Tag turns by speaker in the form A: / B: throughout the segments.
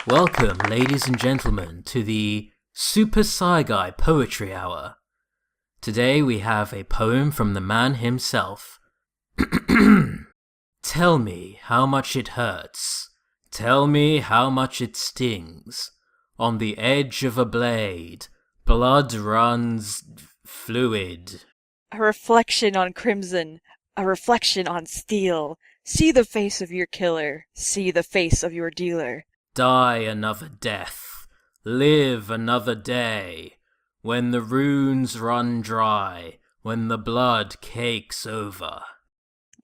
A: Welcome, ladies and gentlemen, to the Super Psyguy Poetry Hour. Today we have a poem from the man himself. Tell me how much it hurts. Tell me how much it stings. On the edge of a blade, blood runs fluid.
B: A reflection on crimson, a reflection on steel. See the face of your killer, see the face of your dealer.
A: Die another death, live another day. When the runes run dry, when the blood cakes over.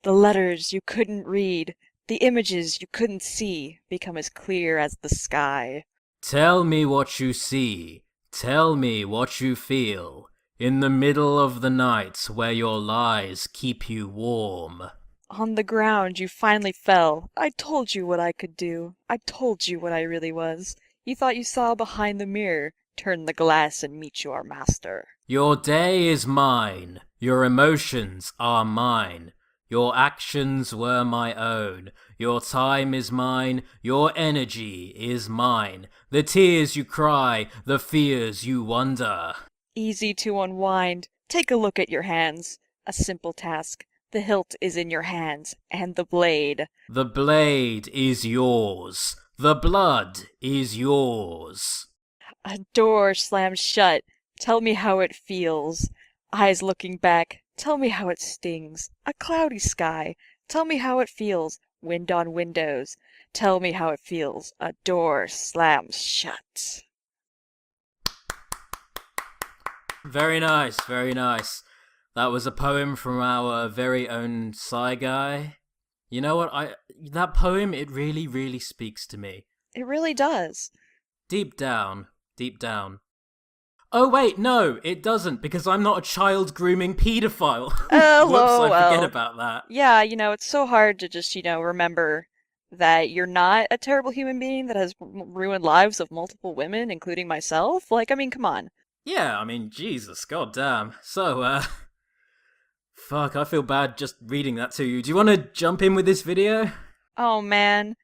B: The letters you couldn't read, the images you couldn't see, become as clear as the sky.
A: Tell me what you see, tell me what you feel, in the middle of the night where your lies keep you warm.
B: On the ground you finally fell. I told you what I could do. I told you what I really was. You thought you saw behind the mirror. Turn the glass and meet your master.
A: Your day is mine. Your emotions are mine. Your actions were my own. Your time is mine. Your energy is mine. The tears you cry, the fears you wonder.
B: Easy to unwind. Take a look at your hands. A simple task. The hilt is in your hands, and the blade.
A: The blade is yours. The blood is yours.
B: A door slams shut. Tell me how it feels. Eyes looking back. Tell me how it stings. A cloudy sky. Tell me how it feels. Wind on windows. Tell me how it feels. A door slams shut.
A: Very nice, very nice. That was a poem from our very own Psyguy. You know what? That poem, it really, really speaks to me.
B: It really does.
A: Deep down, deep down. Oh wait, no, it doesn't, because I'm not a child grooming pedophile. Whoops, I forget about that.
B: Yeah, it's so hard to just, remember that you're not a terrible human being that has ruined lives of multiple women, including myself. Come on.
A: Yeah, Jesus, goddamn. So, fuck, I feel bad just reading that to you. Do you want to jump in with this video?
B: Oh man.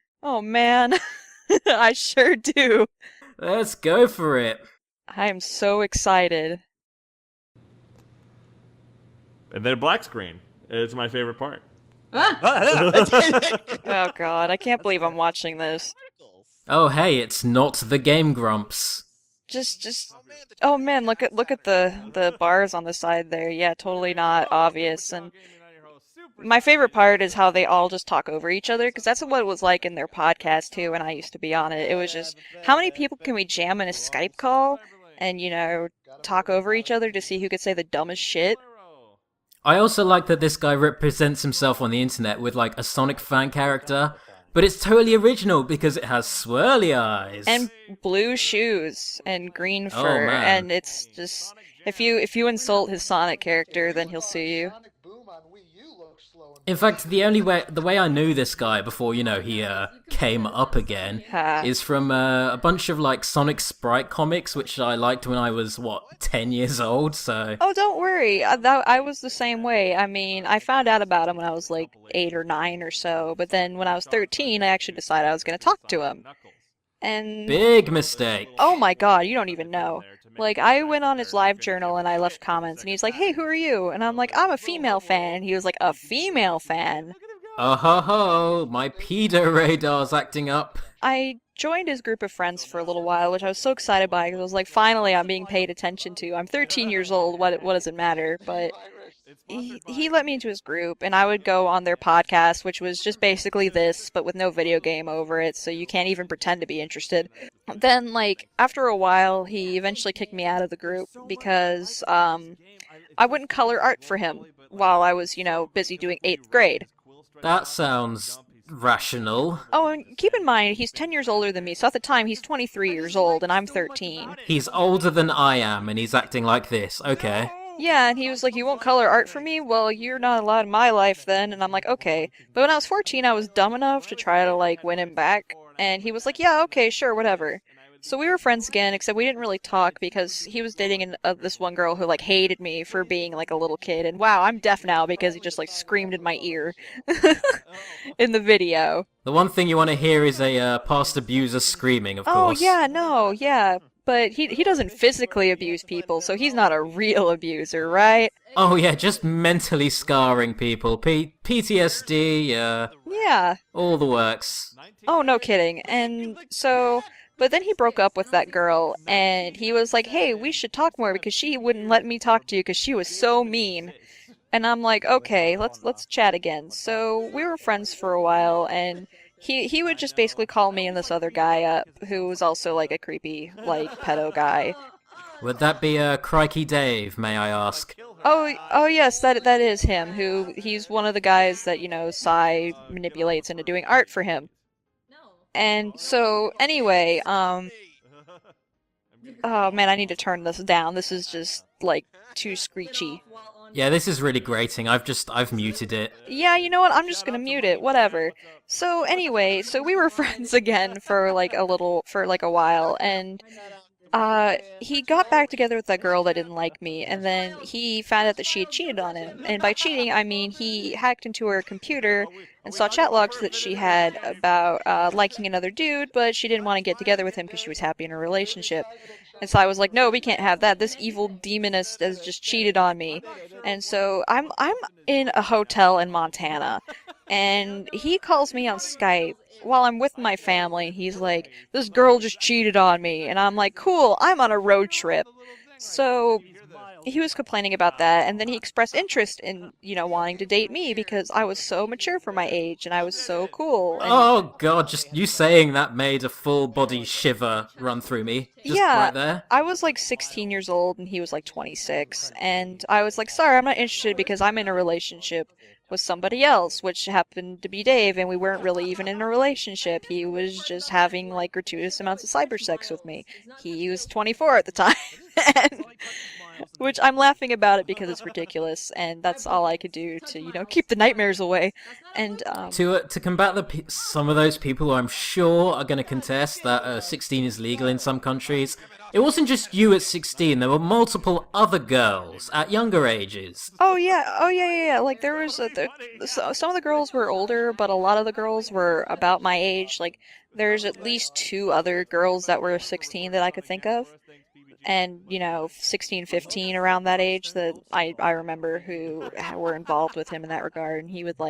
B: I sure do.
A: Let's go for it.
B: I am so excited.
C: And then black screen. It's my favorite part.
B: Oh god, I can't believe I'm watching this.
A: Oh hey, it's not the Game Grumps.
B: Oh man, look at the bars on the side there. Yeah, totally not obvious. And my favorite part is how they all just talk over each other, because that's what it was like in their podcast too when I used to be on it. It was just, how many people can we jam in a Skype call and, talk over each other to see who could say the dumbest shit?
A: I also like that this guy represents himself on the internet with a Sonic fan character. But it's totally original because it has swirly eyes.
B: And blue shoes and green fur. And it's just, if you insult his Sonic character, then he'll sue you.
A: In fact, the way I knew this guy before, he came up again, is from a bunch of Sonic Sprite comics, which I liked when I was 10 years old. So.
B: Oh, don't worry, I was the same way. I found out about him when I was 8 or 9 or so, but then when I was 13, I actually decided I was going to talk to him. And
A: big mistake.
B: Oh my god, you don't even know. I went on his live journal and I left comments and he's like, hey, who are you? And I'm like, I'm a female fan. And he was like, a female fan?
A: Oh ho ho, my pedo radar's acting up.
B: I joined his group of friends for a little while, which I was so excited by, because I was like, finally I'm being paid attention to. I'm 13 years old, what does it matter? But he let me into his group, and I would go on their podcast, which was just basically this, but with no video game over it, so you can't even pretend to be interested. Then, after a while, he eventually kicked me out of the group, because, I wouldn't color art for him while I was, busy doing 8th grade.
A: That sounds rational.
B: Oh, and keep in mind, he's 10 years older than me, so at the time, he's 23 years old, and I'm 13.
A: He's older than I am, and he's acting like this, okay.
B: Yeah, and he was like, you won't color art for me? Well, you're not allowed in my life then. And I'm like, okay. But when I was 14, I was dumb enough to try to, win him back. And he was like, yeah, okay, sure, whatever. So we were friends again, except we didn't really talk because he was dating this one girl who like hated me for being like a little kid. And wow, I'm deaf now because he just like screamed in my ear in the video.
A: The one thing you want to hear is a past abuser screaming, of
B: Oh
A: course.
B: yeah, no, yeah. But he doesn't physically abuse people, so he's not a real abuser, right?
A: Oh yeah, just mentally scarring people. PTSD,
B: Yeah.
A: all the works.
B: Oh, no kidding. And so, but then he broke up with that girl, and he was like, "Hey, we should talk more because she wouldn't let me talk to you because she was so mean." And I'm like, "Okay, let's chat again." So we were friends for a while, and he would just basically call me and this other guy up, who was also like a creepy like pedo guy.
A: Would that be Crikey Dave, may I ask?
B: Oh yes, that is him. He's one of the guys that, you know, Psy manipulates into doing art for him. And so anyway, oh man, I need to turn this down. This is just like too screechy.
A: Yeah, this is really grating. I've muted it.
B: Yeah, you know what? I'm just gonna mute it. Whatever. So anyway, so we were friends again for like a while, and he got back together with that girl that didn't like me, and then he found out that she had cheated on him. And by cheating, I mean he hacked into her computer and saw chat logs that she had about liking another dude, but she didn't want to get together with him because she was happy in her relationship. And so I was like, no, we can't have that. This evil demoness has just cheated on me. And so I'm in a hotel in Montana, and he calls me on Skype while I'm with my family. He's like, this girl just cheated on me. And I'm like, cool, I'm on a road trip. So he was complaining about that, and then he expressed interest in, you know, wanting to date me because I was so mature for my age and I was so cool. And
A: Oh god, just you saying that made a full body shiver run through me. Just
B: yeah,
A: right there.
B: I was like 16 years old and he was like 26, and I was like, sorry, I'm not interested because I'm in a relationship with somebody else, which happened to be Dave, and we weren't really even in a relationship. He was just having like gratuitous amounts of cyber sex with me. He was 24 at the time. and, which I'm laughing about it because it's ridiculous, and that's all I could do to, you know, keep the nightmares away. And
A: To combat some of those people who I'm sure are going to contest that 16 is legal in some countries, it wasn't just you at 16. There were multiple other girls at younger ages.
B: oh yeah. Like there was some of the girls were older, but a lot of the girls were about my age. Like there's at least two other girls that were 16 that I could think of. And, you know, 16, 15, around that age that I remember who were involved with him in that regard. And he would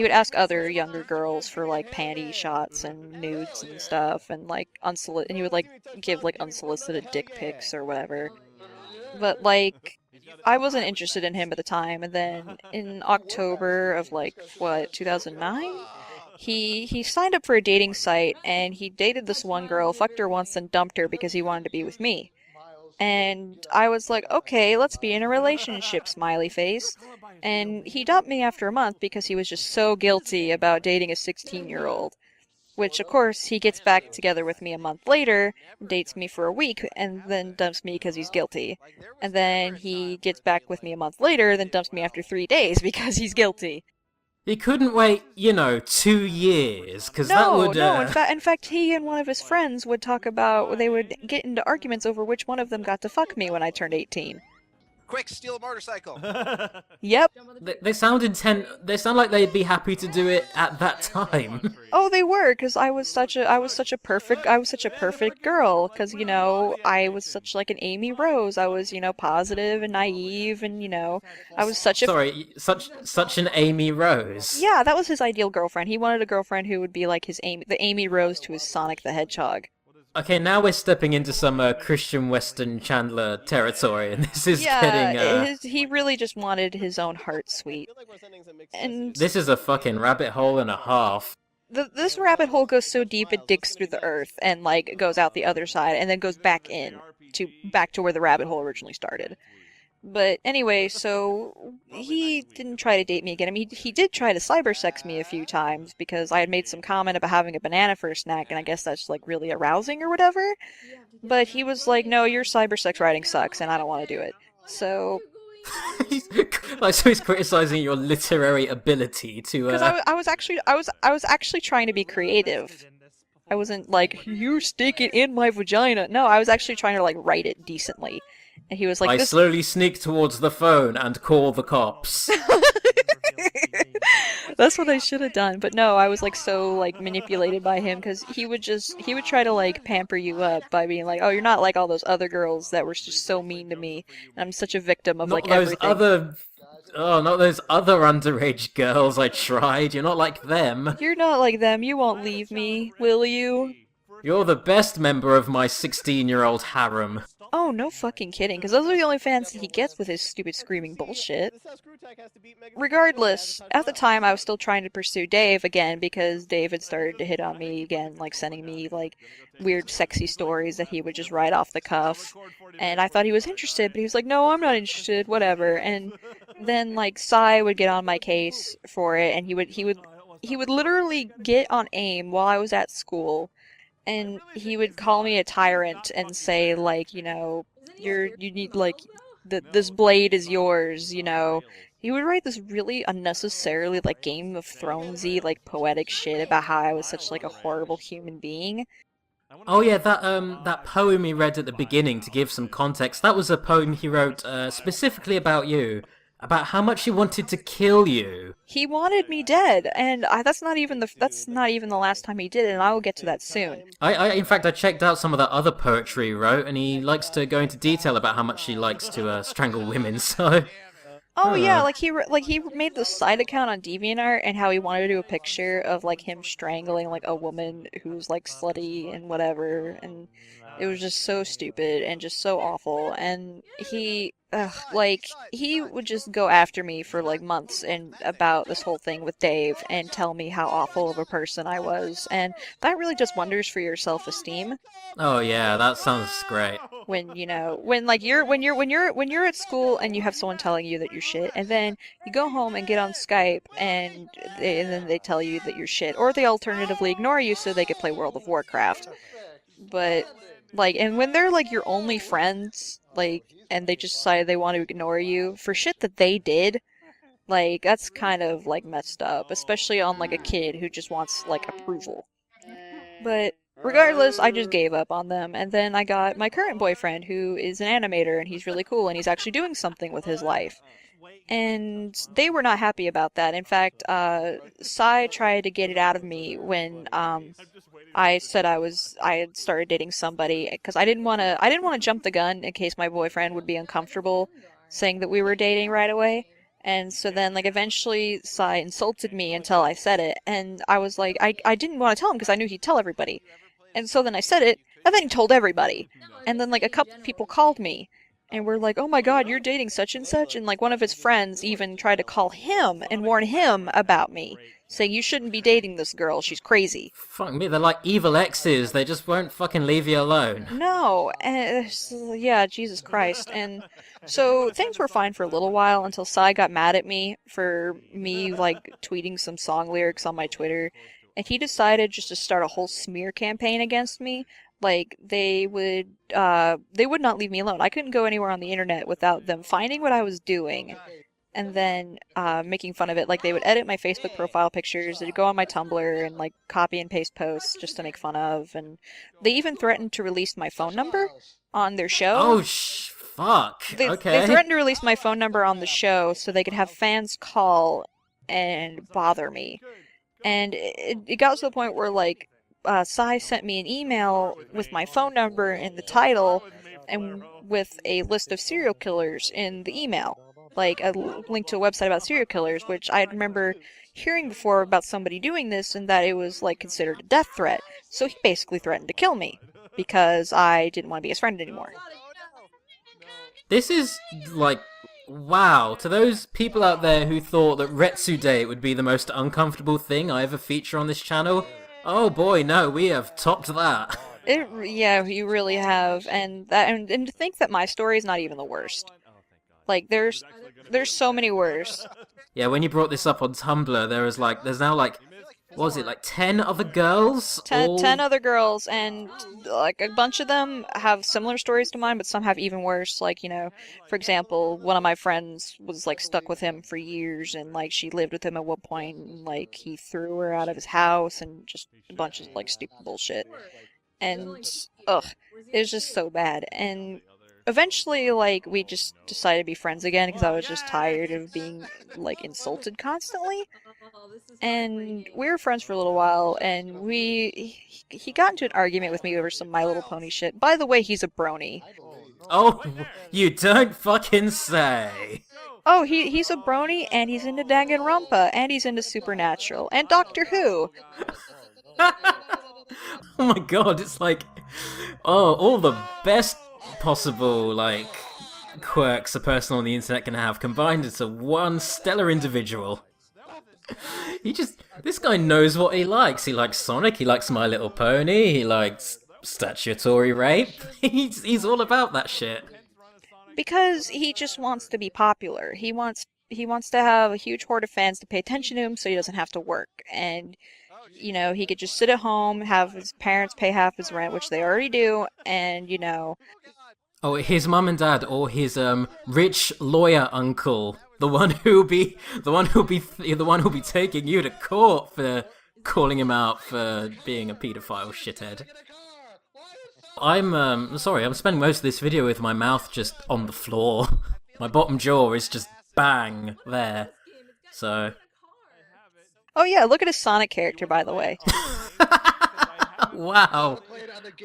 B: ask other younger girls for like panty shots and nudes and stuff, and like and he would like give like unsolicited dick pics or whatever. But like I wasn't interested in him at the time. And then in October of like what, 2009? He signed up for a dating site, and he dated this one girl, fucked her once, and dumped her because he wanted to be with me. And I was like, okay, let's be in a relationship, smiley face. And he dumped me after a month because he was just so guilty about dating a 16-year-old. Which, of course, he gets back together with me a month later, dates me for a week, and then dumps me because he's guilty. And then he gets back with me a month later, then dumps me after 3 days because he's guilty.
A: He couldn't wait, 2 years, because that would...
B: No, in fact, he and one of his friends would talk about, they would get into arguments over which one of them got to fuck me when I turned 18.
D: Quick, steal a motorcycle.
B: Yep.
A: They sound intent. They sound like they'd be happy to do it at that time.
B: Oh, they were, because I was such a perfect girl, because, you know, I was such like an Amy Rose. I was, you know, positive and naive, and, you know, I was such a...
A: Sorry, such an Amy Rose.
B: Yeah, that was his ideal girlfriend. He wanted a girlfriend who would be like the Amy Rose to his Sonic the Hedgehog.
A: Okay, now we're stepping into some Christian Western Chandler territory, and this is getting...
B: he really just wanted his own heart sweet. And
A: this is a fucking rabbit hole and a half.
B: this rabbit hole goes so deep it digs through the earth and, like, goes out the other side and then goes back to where the rabbit hole originally started. But anyway, so he didn't try to date me again. I mean, he did try to cybersex me a few times because I had made some comment about having a banana for a snack, and I guess that's, like, really arousing or whatever. But he was like, no, your cybersex writing sucks, and I don't want to do it. So...
A: so he's criticizing your literary ability to...
B: Because I was actually trying to be creative. I wasn't like, you stick it in my vagina. No, I was actually trying to like write it decently. And he was like,
A: I
B: this.
A: slowly sneak towards the phone and call the cops.
B: That's what I should have done. But no, I was like so like manipulated by him because he would try to like pamper you up by being like, oh, you're not like all those other girls that were just so mean to me. And I'm such a victim of like everything.
A: Not those other underage girls I tried. You're not like them.
B: You're not like them. You won't leave me, will you?
A: You're the best member of my 16-year-old harem.
B: Oh, no fucking kidding, because those are the only fans that he gets with his stupid screaming bullshit. Regardless, at the time I was still trying to pursue Dave again because Dave had started to hit on me again, like sending me like weird sexy stories that he would just write off the cuff. And I thought he was interested, but he was like, no, I'm not interested, whatever. And then like Psy would get on my case for it, and he would literally get on AIM while I was at school. And he would call me a tyrant and say, like, you know, you need, like, this blade is yours, you know. He would write this really unnecessarily, like, Game of Thronesy, like, poetic shit about how I was such, like, a horrible human being.
A: Oh yeah, that poem he read at the beginning, to give some context, that was a poem he wrote specifically about you. About how much he wanted to kill you.
B: He wanted me dead, and that's not even the last time he did it, and I will get to that soon.
A: In fact, I checked out some of that other poetry he wrote, and he likes to go into detail about how much he likes to strangle women. So.
B: Oh yeah, like he made this side account on DeviantArt and how he wanted to do a picture of like him strangling like a woman who's like slutty and whatever, and it was just so stupid and just so awful. And he would just go after me for like months and about this whole thing with Dave and tell me how awful of a person I was, and that really does wonders for your self-esteem.
A: Oh yeah, that sounds great.
B: When you're at school and you have someone telling you that you're shit, and then you go home and get on Skype and then they tell you that you're shit, or they alternatively ignore you so they could play World of Warcraft. But like, and when they're like your only friends, like, and they just decide they want to ignore you for shit that they did, like, that's kind of like messed up, especially on like a kid who just wants like approval. But regardless, I just gave up on them, and then I got my current boyfriend, who is an animator, and he's really cool, and he's actually doing something with his life. And they were not happy about that. In fact, Psy tried to get it out of me when I said I had started dating somebody, because I didn't want to jump the gun in case my boyfriend would be uncomfortable saying that we were dating right away. And so then, like, eventually Psy insulted me until I said it, and I was like, I didn't want to tell him because I knew he'd tell everybody. And so then I said it, and then he told everybody. And then, like, a couple people called me, and were like, oh my god, you're dating such and such, and, like, one of his friends even tried to call him and warn him about me, saying, you shouldn't be dating this girl, she's crazy.
A: Fuck me, they're like evil exes, they just won't fucking leave you alone.
B: No, and, yeah, Jesus Christ, and so things were fine for a little while until Psy got mad at me for me, like, tweeting some song lyrics on my Twitter, and he decided just to start a whole smear campaign against me. Like, they would not leave me alone. I couldn't go anywhere on the internet without them finding what I was doing and then making fun of it. Like, they would edit my Facebook profile pictures, they'd go on my Tumblr and, like, copy and paste posts just to make fun of, and they even threatened to release my phone number on their show.
A: Oh, fuck. Okay.
B: They threatened to release my phone number on the show so they could have fans call and bother me. And it got to the point where, like, Psy sent me an email with my phone number in the title and with a list of serial killers in the email. Like, a link to a website about serial killers, which I remember hearing before about somebody doing this and that it was, like, considered a death threat. So he basically threatened to kill me because I didn't want to be his friend anymore.
A: This is, like, wow. To those people out there who thought that Retsude would be the most uncomfortable thing I ever feature on this channel, oh boy, no, we have topped that.
B: Yeah, you really have, and to think that my story is not even the worst. Like, there's so many worse.
A: Yeah, when you brought this up on Tumblr, there's now what was it, like 10 other girls?
B: Ten other girls, and like a bunch of them have similar stories to mine, but some have even worse. Like, for example, one of my friends was like stuck with him for years, and like she lived with him at one point, and like he threw her out of his house, and just a bunch of like stupid bullshit. And ugh, it was just so bad. And eventually, like, we just decided to be friends again because I was just tired of being like insulted constantly. And we were friends for a little while, and he got into an argument with me over some My Little Pony shit. By the way, he's a brony.
A: Oh, you don't fucking say.
B: Oh, he's a brony, and he's into Danganronpa, and he's into Supernatural, and Doctor Who.
A: Oh my god, it's like, oh, all the best possible, like, quirks a person on the internet can have combined into one stellar individual. This guy knows what he likes. He likes Sonic, he likes My Little Pony, he likes statutory rape. He's all about that shit.
B: Because he just wants to be popular. He wants to have a huge horde of fans to pay attention to him so he doesn't have to work. And, he could just sit at home, have his parents pay half his rent, which they already do, and,
A: Oh, his mum and dad, or his rich lawyer uncle, the one who'll be taking you to court for calling him out for being a paedophile shithead. I'm sorry, I'm spending most of this video with my mouth just on the floor. My bottom jaw is just bang there. So.
B: Oh yeah, look at his Sonic character, by the way.
A: Wow,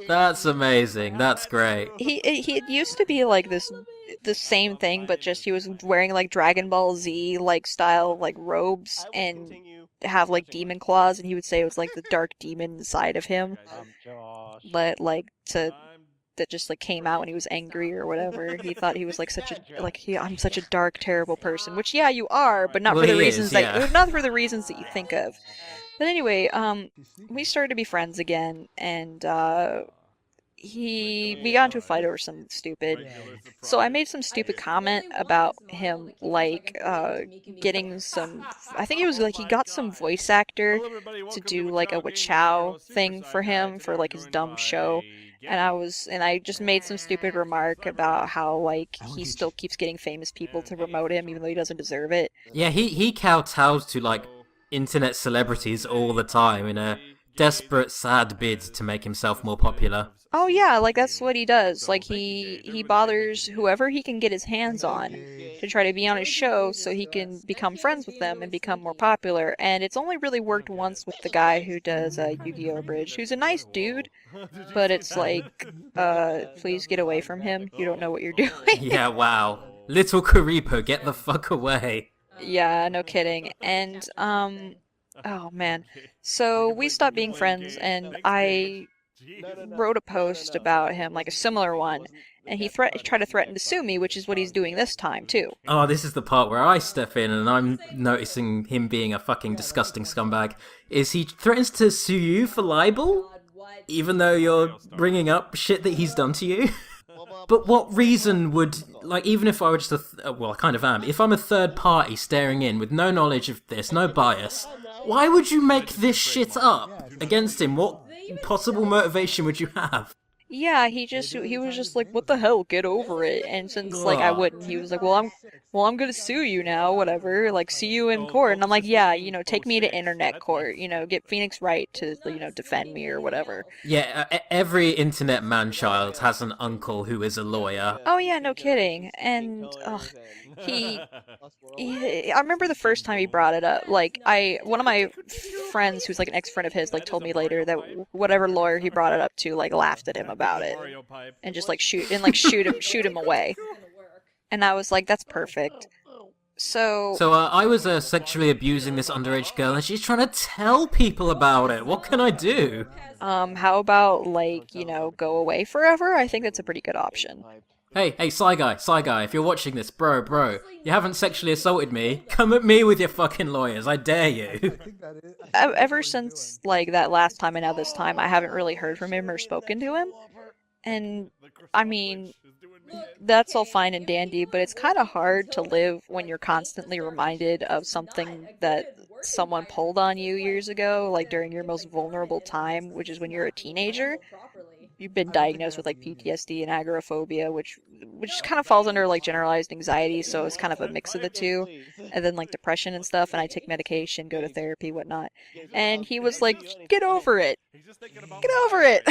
A: that's amazing. That's great.
B: He used to be like the same thing, but just he was wearing like Dragon Ball Z like style like robes and have like demon claws, and he would say it was like the dark demon inside of him, but like that just like came out when he was angry or whatever. He thought he was like I'm such a dark, terrible person, which yeah, you are, but not for the reasons not for the reasons that you think of. But anyway, we started to be friends again, and we got into a fight over something stupid. So I made some stupid comment about him, like getting some. I think it was like he got some voice actor to do like a Wachow thing for him for like his dumb show. And I just made some stupid remark about how like he still keeps getting famous people to promote him even though he doesn't deserve it.
A: Yeah, he kowtows to like internet celebrities all the time in a desperate, sad bid to make himself more popular.
B: Oh yeah, like that's what he does. Like he bothers whoever he can get his hands on to try to be on his show so he can become friends with them and become more popular. And it's only really worked once with the guy who does Yu-Gi-Oh! Bridge, who's a nice dude, but it's like, please get away from him. You don't know what you're doing.
A: Yeah, wow. Little Karipo, get the fuck away.
B: Yeah, no kidding. And, oh man. So we stopped being friends, and I wrote a post about him, like a similar one, and he tried to threaten to sue me, which is what he's doing this time, too.
A: Oh, this is the part where I step in, and I'm noticing him being a fucking disgusting scumbag. Is he threatens to sue you for libel? Even though you're bringing up shit that he's done to you? But what reason would, like, even if I were just well, I kind of am, if I'm a third party staring in with no knowledge of this, no bias, why would you make this shit up against him? What possible motivation would you have?
B: Yeah, he was just like, what the hell, get over it. And since, like, I wouldn't, he was like, well, I'm gonna sue you now, whatever, like, see you in court. And I'm like, yeah, take me to internet court, get Phoenix Wright to, defend me or whatever.
A: Yeah, every internet man-child has an uncle who is a lawyer.
B: Oh yeah, no kidding. And, I remember the first time he brought it up, like, one of my friends who's, like, an ex-friend of his, like, told me later that whatever lawyer he brought it up to, like, laughed at him about it. And just, like, shoot him away. And I was like, that's perfect. So
A: I was sexually abusing this underage girl, and she's trying to tell people about it. What can I do?
B: How about, like, go away forever? I think that's a pretty good option.
A: Hey, Psyguy, if you're watching this, bro, you haven't sexually assaulted me, come at me with your fucking lawyers, I dare you.
B: Ever since, like, that last time and now this time, I haven't really heard from him or spoken to him. And, I mean, that's all fine and dandy, but it's kind of hard to live when you're constantly reminded of something that someone pulled on you years ago, like during your most vulnerable time, which is when you're a teenager, you've been diagnosed with like PTSD and agoraphobia, which kind of falls under like generalized anxiety, so it's kind of a mix of the two, and then like depression and stuff. And I take medication, go to therapy, whatnot. And he was like, "Get over it, get over it."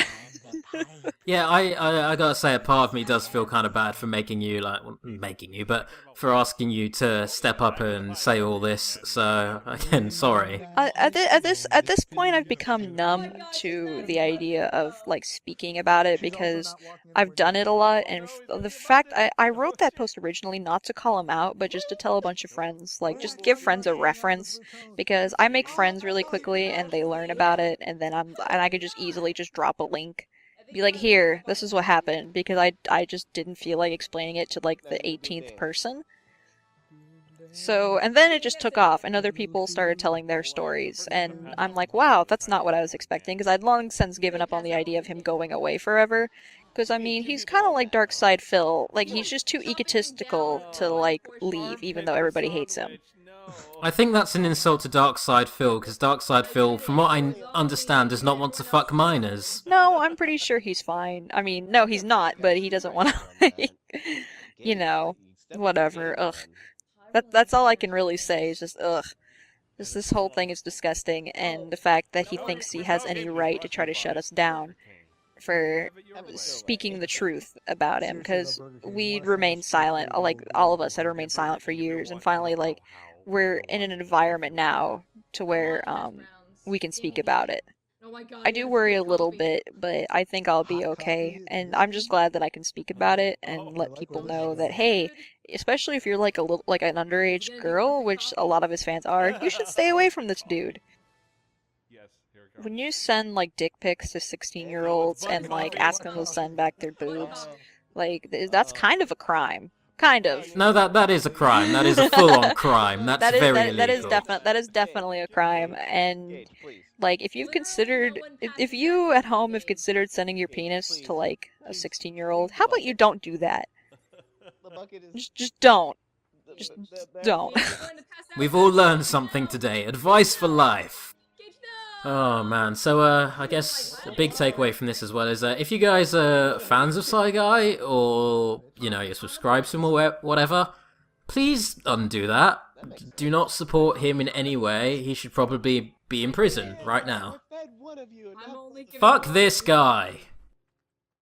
A: Yeah, I gotta say, a part of me does feel kind of bad for making you, like, well, making you, but for asking you to step up and say all this, so, again, sorry.
B: At this point, I've become numb to the idea of, like, speaking about it, because I've done it a lot, and the fact, I wrote that post originally not to call him out, but just to tell a bunch of friends, like, just give friends a reference, because I make friends really quickly, and they learn about it, and then I could just easily just drop a link. Be like, here, this is what happened, because I just didn't feel like explaining it to, like, the 18th person. So, and then it just took off, and other people started telling their stories, and I'm like, wow, that's not what I was expecting, because I'd long since given up on the idea of him going away forever, because, I mean, he's kind of like Dark Side Phil, like, he's just too egotistical to, like, leave, even though everybody hates him.
A: I think that's an insult to Darkside Phil, because Darkside Phil, from what I understand, does not want to fuck minors.
B: No, I'm pretty sure he's fine. I mean, no, he's not, but he doesn't want to, like, you know, whatever, ugh. That's all I can really say, is just, ugh. Just this whole thing is disgusting, and the fact that he thinks he has any right to try to shut us down for speaking the truth about him, because we remained silent, like, all of us had remained silent for years, and finally, like, we're in an environment now to where, we can speak about it. I do worry a little bit, but I think I'll be okay, and I'm just glad that I can speak about it and let people know that, hey, especially if you're like an underage girl, which a lot of his fans are, you should stay away from this dude. When you send, like, dick pics to 16-year-olds and, like, ask them to send back their boobs, like, that's kind of a crime. Kind of.
A: No, that is a crime. That is a full-on crime. That's very illegal.
B: That is definitely a crime, and, like, if if you at home have considered sending your penis to, like, a 16-year-old, how about you don't do that? Just don't. Just don't.
A: We've all learned something today. Advice for life. Oh man, so I guess a big takeaway from this as well is if you guys are fans of Psyguy, or, you know, you subscribe to him or whatever, please undo that. Do not support him in any way. He should probably be in prison right now. Fuck this guy.